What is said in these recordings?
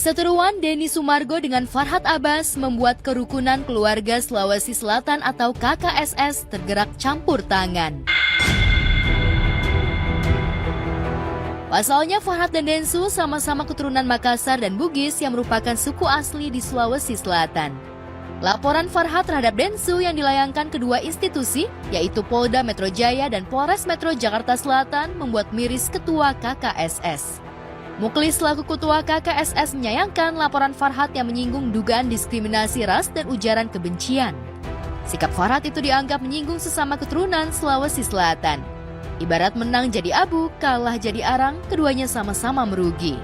Perseteruan Denny Sumargo dengan Farhad Abbas membuat kerukunan keluarga Sulawesi Selatan atau KKSS tergerak campur tangan. Pasalnya Farhad dan Densu sama-sama keturunan Makassar dan Bugis yang merupakan suku asli di Sulawesi Selatan. Laporan Farhad terhadap Densu yang dilayangkan kedua institusi, yaitu Polda Metro Jaya dan Polres Metro Jakarta Selatan, membuat miris ketua KKSS. Muklis selaku ketua KKSS menyayangkan laporan Farhad yang menyinggung dugaan diskriminasi ras dan ujaran kebencian. Sikap Farhad itu dianggap menyinggung sesama keturunan Sulawesi Selatan. Ibarat menang jadi abu, kalah jadi arang, keduanya sama-sama merugi.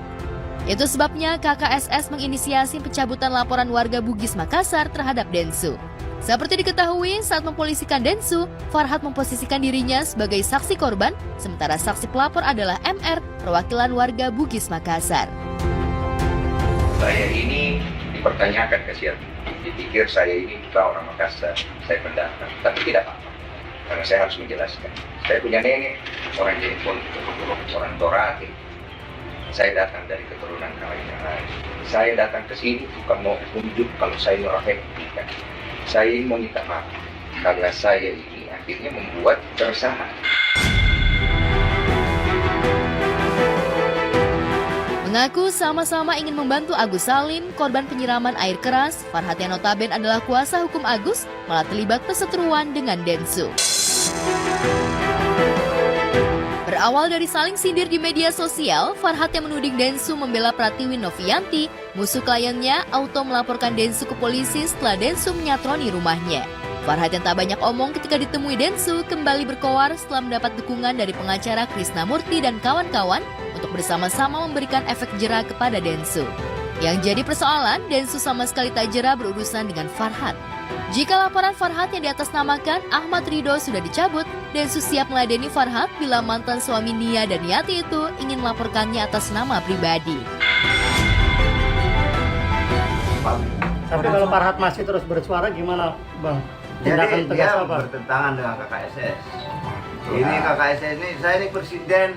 Itu sebabnya KKSS menginisiasi pencabutan laporan warga Bugis Makassar terhadap Densu. Seperti diketahui, saat mempolisikan Densu, Farhad memposisikan dirinya sebagai saksi korban, sementara saksi pelapor adalah MR, perwakilan warga Bugis Makassar. Saya ini dipertanyakan kasihan, dipikir saya ini bukan orang Makassar, saya pendatang, tapi tidak apa-apa, karena saya harus menjelaskan. Saya punya nenek, orang Jepun, orang Torate. Saya datang dari keturunan kawain yang lain. Saya datang ke sini bukan mau unjuk kalau saya ini orang hebat. Saya ini mau minta maaf karena saya ini akhirnya membuat keresahan. Mengaku sama-sama ingin membantu Agus Salim, korban penyiraman air keras, Farhad yang notaben adalah kuasa hukum Agus, malah terlibat perseteruan dengan Densu. Berawal dari saling sindir di media sosial, Farhad yang menuding Densu membela Pratiwi Novianti, musuh kliennya, auto melaporkan Densu ke polisi setelah Densu menyatroni rumahnya. Farhad yang tak banyak omong ketika ditemui Densu kembali berkoar setelah mendapat dukungan dari pengacara Krisnamurti dan kawan-kawan untuk bersama-sama memberikan efek jera kepada Densu. Yang jadi persoalan, Densu sama sekali tak jera berurusan dengan Farhad. Jika laporan Farhad yang diatasnamakan Ahmad Ridho sudah dicabut, Densu siap meladeni Farhad bila mantan suami Nia dan Yati itu ingin melaporkannya atas nama pribadi. Tapi kalau Farhad masih terus bersuara gimana, Bang? Jadi dia bertentangan dengan KKSS. Ini KKSS ini, saya ini presiden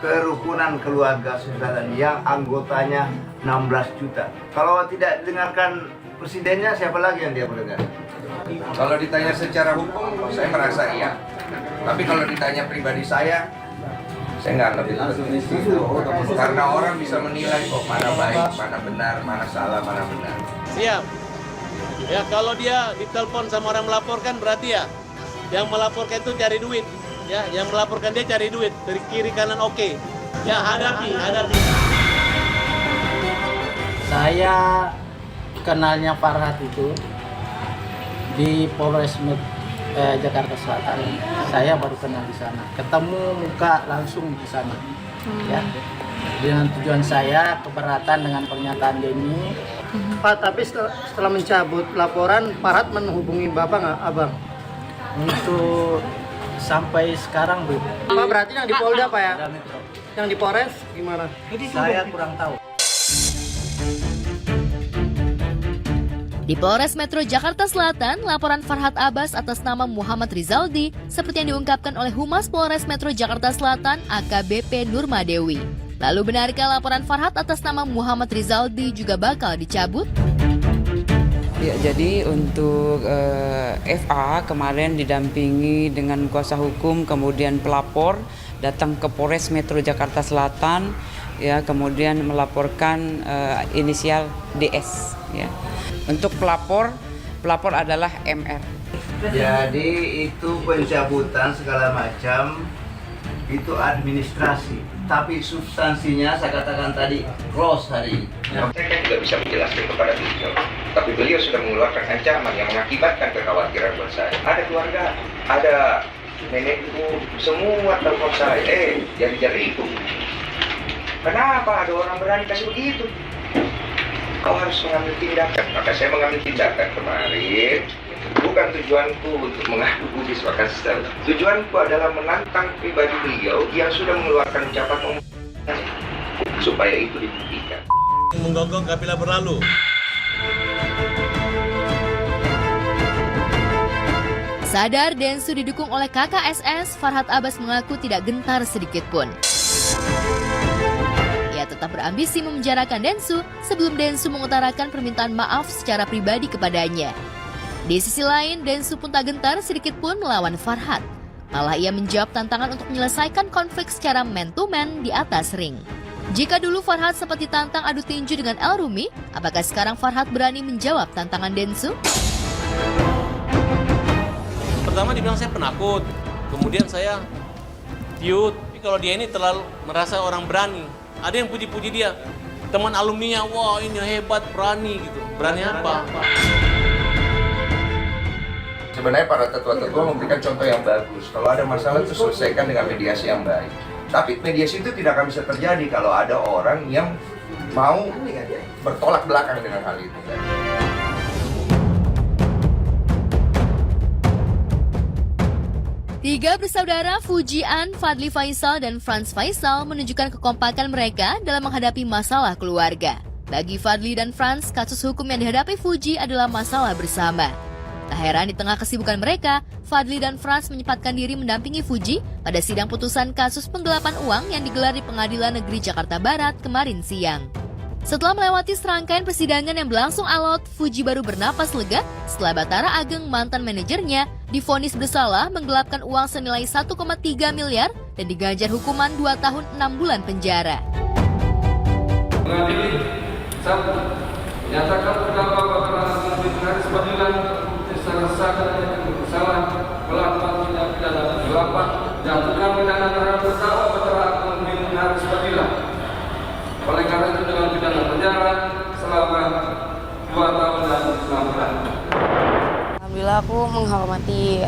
kerukunan keluarga Selatan yang anggotanya 16 juta. Kalau tidak dengarkan presidennya, siapa lagi yang dia mendengar? Kalau ditanya secara hukum, saya merasa iya. Tapi kalau ditanya pribadi saya nggak lebih itu. Karena orang bisa menilai kok mana baik, mana benar, mana salah, mana benar. Siap. Ya kalau dia ditelepon sama orang melaporkan berarti ya yang melaporkan itu cari duit. Ya, yang melaporkan dia cari duit dari kiri kanan oke. Ya hadapi. Saya kenalnya Farhad itu di Polres Jakarta Selatan. Saya baru kenal di sana. Ketemu muka langsung di sana. Ya. Dengan tujuan saya keberatan dengan pernyataan Denny. Pak, tapi setelah mencabut laporan, Farhad menghubungi Bapak nggak, Abang? Untuk sampai sekarang belum. Pak, berarti yang di Polda, Pak ya? Yang di Polres gimana? Saya kurang tahu. Di Polres Metro Jakarta Selatan, laporan Farhad Abbas atas nama Muhammad Rizaldi seperti yang diungkapkan oleh Humas Polres Metro Jakarta Selatan AKBP Nurmadewi. Lalu benarkah laporan Farhad atas nama Muhammad Rizaldi juga bakal dicabut? Ya, jadi untuk FA kemarin didampingi dengan kuasa hukum, kemudian pelapor datang ke Polres Metro Jakarta Selatan, ya, kemudian melaporkan inisial DS. Ya. Untuk pelapor adalah MR. Jadi itu pencabutan segala macam itu administrasi, tapi substansinya saya katakan tadi close hari ini. Saya kan juga bisa menjelaskan kepada beliau, tapi beliau sudah mengeluarkan ancaman yang mengakibatkan kekhawatiran buat saya. Ada keluarga, ada nenekku, semua telepon saya, jadi itu. Kenapa ada orang berani kasih begitu? Kau harus mengambil tindakan. Maka saya mengambil tindakan kemarin. Bukan tujuanku untuk mengadu Bugis Makassar. Tujuanku adalah menantang pribadi beliau yang sudah mengeluarkan ucapan supaya itu dibuktikan. Menggonggong kafilah berlalu. Sadar Densu didukung oleh KKSS, Farhad Abbas mengaku tidak gentar sedikit pun. Ia tetap berambisi memenjarakan Densu sebelum Densu mengutarakan permintaan maaf secara pribadi kepadanya. Di sisi lain, Densu pun tak gentar sedikit pun melawan Farhad. Malah ia menjawab tantangan untuk menyelesaikan konflik secara man-to-man di atas ring. Jika dulu Farhad sempat ditantang adu tinju dengan El Rumi, apakah sekarang Farhad berani menjawab tantangan Densu? Pertama dibilang saya penakut, kemudian saya cute. Tapi kalau dia ini terlalu merasa orang berani. Ada yang puji-puji dia, teman alumninya, wah ini hebat, berani gitu. Berani apa? Sebenarnya para tetua-tetua memberikan contoh yang bagus. Kalau ada masalah itu selesaikan dengan mediasi yang baik. Tapi mediasi itu tidak akan bisa terjadi kalau ada orang yang mau bertolak belakang dengan hal itu. Tiga bersaudara Fujian, Fadli Faisal, dan Franz Faisal menunjukkan kekompakan mereka dalam menghadapi masalah keluarga. Bagi Fadli dan Franz, kasus hukum yang dihadapi Fuji adalah masalah bersama. Tak heran di tengah kesibukan mereka, Fadli dan Franz menyempatkan diri mendampingi Fuji pada sidang putusan kasus penggelapan uang yang digelar di Pengadilan Negeri Jakarta Barat kemarin siang. Setelah melewati serangkaian persidangan yang berlangsung alot, Fuji baru bernapas lega setelah Bathara Ageng, mantan manajernya, divonis bersalah menggelapkan uang senilai 1,3 miliar dan diganjar hukuman 2 tahun 6 bulan penjara. Mengadili, 1. Menyatakan terdakwa Bathara Ageng bin Haris Fadilah secara sah dan bersalah melakukan tindak pidana penggelapan dan tindak pidana terhadap terdakwa Bathara Ageng bin Haris Fadilah. Oleh karena itu dengan pidana penjara selama 2 tahun dan 6 bulan. Alhamdulillah aku menghormati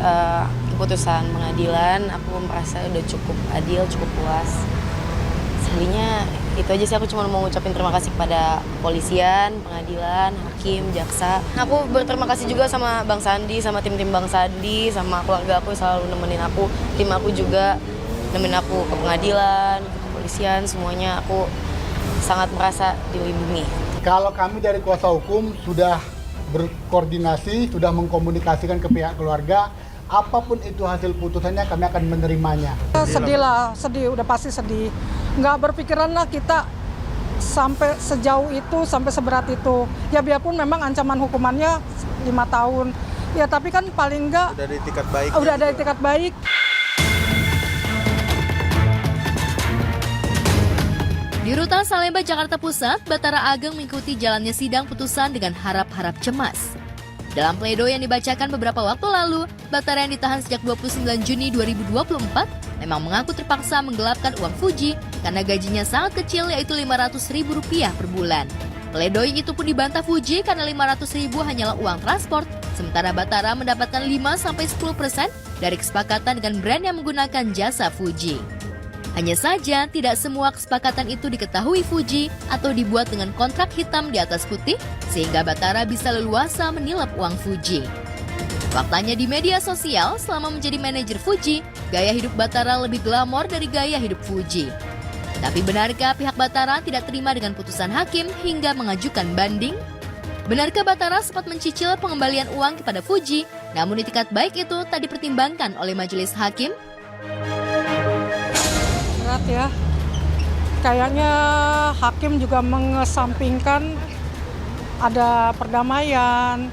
keputusan pengadilan. Aku merasa udah cukup adil, cukup puas. Selebihnya itu aja sih, aku cuma mau ngucapin terima kasih kepada kepolisian, pengadilan, hakim, jaksa. Aku berterima kasih juga sama Bang Sandi, sama tim-tim Bang Sandi, sama keluarga aku yang selalu nemenin aku. Tim aku juga nemenin aku ke pengadilan, ke kepolisian, semuanya aku sangat merasa dilindungi. Kalau kami dari kuasa hukum sudah berkoordinasi, sudah mengkomunikasikan ke pihak keluarga, apapun itu hasil putusannya kami akan menerimanya. Sedih lah, sedih, udah pasti sedih. Nggak berpikiran lah kita sampai sejauh itu, sampai seberat itu. Ya biarpun memang ancaman hukumannya 5 tahun. Ya tapi kan paling nggak udah ada itikat baik. Udah ada itikat baik. Di rutan Salemba, Jakarta Pusat, Bathara Ageng mengikuti jalannya sidang putusan dengan harap-harap cemas. Dalam pledoi yang dibacakan beberapa waktu lalu, Bathara yang ditahan sejak 29 Juni 2024 memang mengaku terpaksa menggelapkan uang Fuji karena gajinya sangat kecil, yaitu Rp500.000 per bulan. Pledoi itu pun dibantah Fuji karena Rp500.000 hanyalah uang transport, sementara Bathara mendapatkan 5-10% dari kesepakatan dengan brand yang menggunakan jasa Fuji. Hanya saja, tidak semua kesepakatan itu diketahui Fuji atau dibuat dengan kontrak hitam di atas putih, sehingga Bathara bisa leluasa menilap uang Fuji. Faktanya di media sosial, selama menjadi manajer Fuji, gaya hidup Bathara lebih glamor dari gaya hidup Fuji. Tapi benarkah pihak Bathara tidak terima dengan putusan hakim hingga mengajukan banding? Benarkah Bathara sempat mencicil pengembalian uang kepada Fuji, namun itikat baik itu tak dipertimbangkan oleh majelis hakim? Berat ya. Kayaknya hakim juga mengesampingkan ada perdamaian,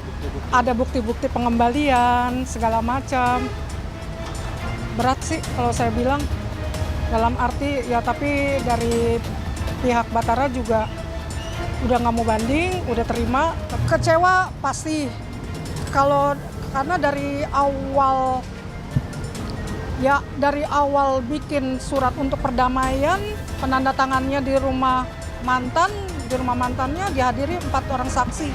ada bukti-bukti pengembalian, segala macam. Berat sih kalau saya bilang. Dalam arti ya, tapi dari pihak Bathara juga udah nggak mau banding, udah terima. Kecewa pasti. Karena dari awal bikin surat untuk perdamaian, penandatangannya di rumah mantannya dihadiri 4 orang saksi.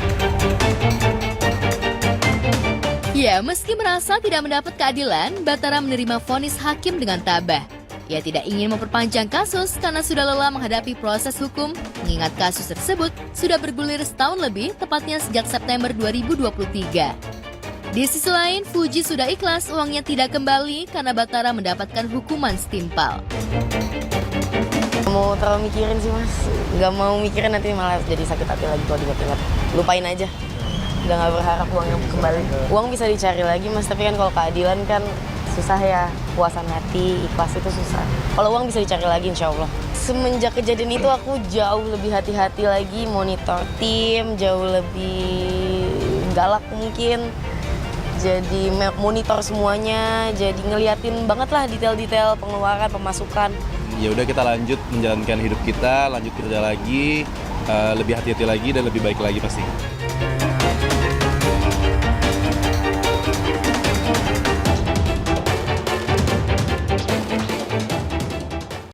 Ya, meski merasa tidak mendapat keadilan, Bathara menerima vonis hakim dengan tabah. Ia tidak ingin memperpanjang kasus karena sudah lelah menghadapi proses hukum, mengingat kasus tersebut sudah bergulir setahun lebih, tepatnya sejak September 2023. Di sisi lain, Fuji sudah ikhlas uangnya tidak kembali karena Bathara mendapatkan hukuman setimpal. Gak mau terlalu mikirin sih mas, gak mau mikirin nanti malah jadi sakit hati lagi kalau diingat-ingat. Lupain aja, udah gak berharap uangnya kembali. Uang bisa dicari lagi mas, tapi kan kalau keadilan kan susah ya, puasan hati, ikhlas itu susah. Kalau uang bisa dicari lagi insya Allah. Semenjak kejadian itu aku jauh lebih hati-hati lagi monitor tim, jauh lebih galak mungkin. Jadi monitor semuanya, jadi ngeliatin banget lah detail-detail pengeluaran, pemasukan. Ya udah kita lanjut menjalankan hidup kita, lanjut kerja lagi, lebih hati-hati lagi dan lebih baik lagi pasti.